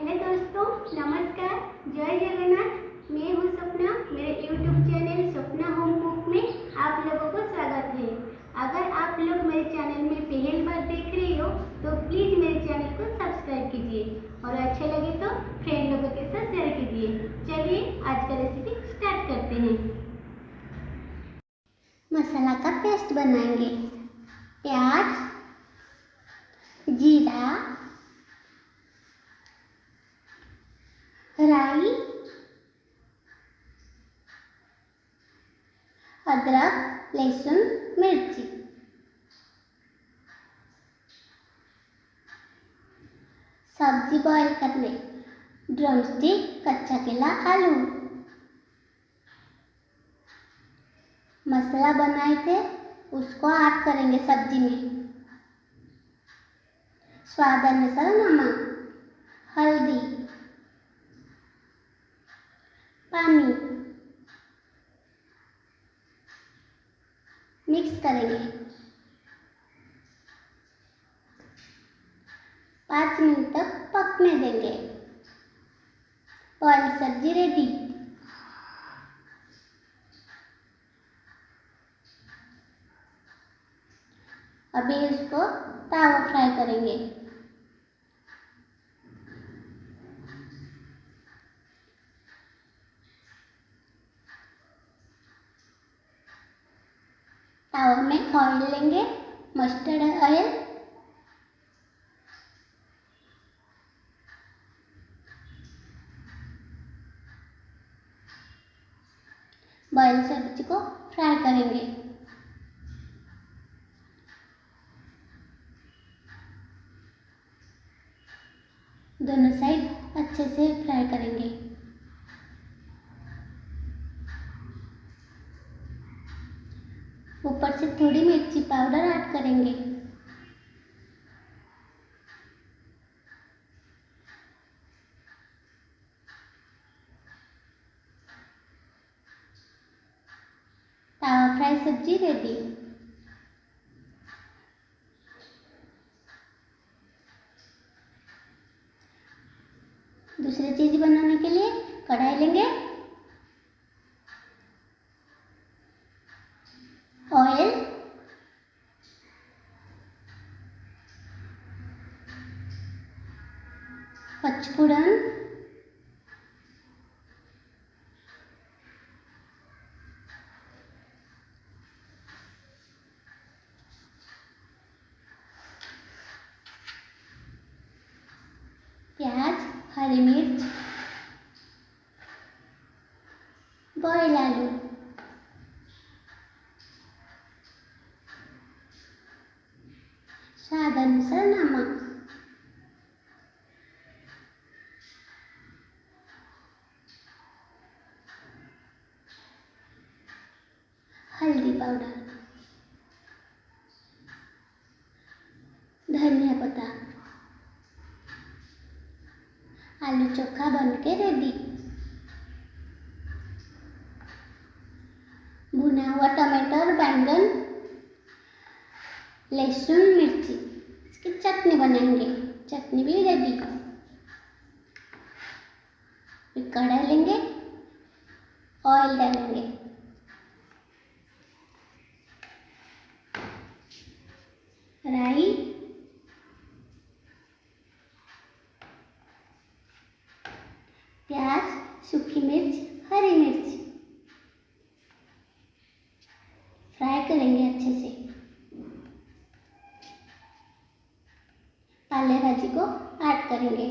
Hello दोस्तों, नमस्कार। जय जगन्नाथ। मैं हूँ सपना। मेरे यूट्यूब चैनल सपना होम कुक में आप लोगों को स्वागत है। अगर आप लोग मेरे चैनल में पहली बार देख रहे हो तो प्लीज़ मेरे चैनल को सब्सक्राइब कीजिए और अच्छा लगे तो फ्रेंड लोगों के साथ शेयर कीजिए। चलिए आज का रेसिपी स्टार्ट करते हैं। मसाला का पेस्ट बनाएंगे। प्याज, जीरा, राई, अदरक, लहसुन, मिर्ची। सब्जी बॉईल करने, ड्रमस्टिक, कच्चा केला, आलू। मसाला बनाए थे उसको ऐड करेंगे सब्जी में। स्वाद अनुसार नमक, हल्दी, पानी मिक्स करेंगे। 5 मिनट तक पकने देंगे। बॉइल्ड सब्जी रेडी। अभी इसको तावा फ्राई करेंगे। तावा में ऑयल लेंगे, मस्टर्ड ऑयल, बॉइल्ड सब्जी को फ्राई करेंगे। दोनों साइड अच्छे से फ्राई करेंगे। ऊपर से थोड़ी मिर्ची पाउडर ऐड करेंगे। तावा फ्राई सब्जी रेडी। दूसरी चीज बनाने के लिए कढ़ाई लेंगे, ऑयल, पचफोड़न, प्याज, हरी मिर्च, बॉयल आलू, स्वाद अनुसार नमक, हल्दी पाउडर, धनिया पत्ता। आलू चोखा बनके रेडी। भुना हुआ टमाटर, बैंगन, लहसुन, मिर्ची, इसकी चटनी बनाएंगे। चटनी भी रेडी। कढ़ाई लेंगे, ऑयल डालेंगे, राई, प्याज, सूखी मिर्च, हरी मिर्च फ्राई करेंगे अच्छे से। पाले भाजी को ऐड करेंगे।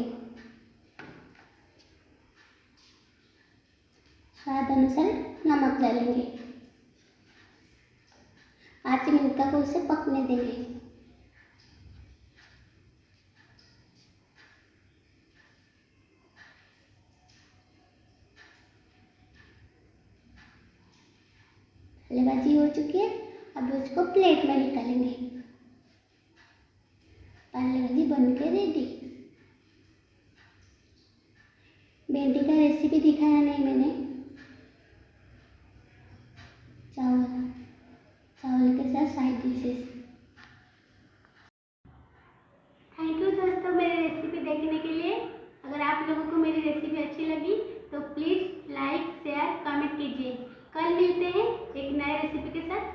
स्वाद अनुसार नमक डालेंगे। 5 मिनट तक उसे पकने देंगे। पाले भाजी हो चुकी है, अब उसको प्लेट में निकालेंगे। पाले भाजी बनके रेडी। भिंडी का रेसिपी दिखाया नहीं मैंने। चावल के साथ साइड डिशेस। थैंक यू दोस्तों मेरी रेसिपी देखने के लिए। अगर आप कीजिए। कल मिलते हैं एक नए रेसिपी के साथ।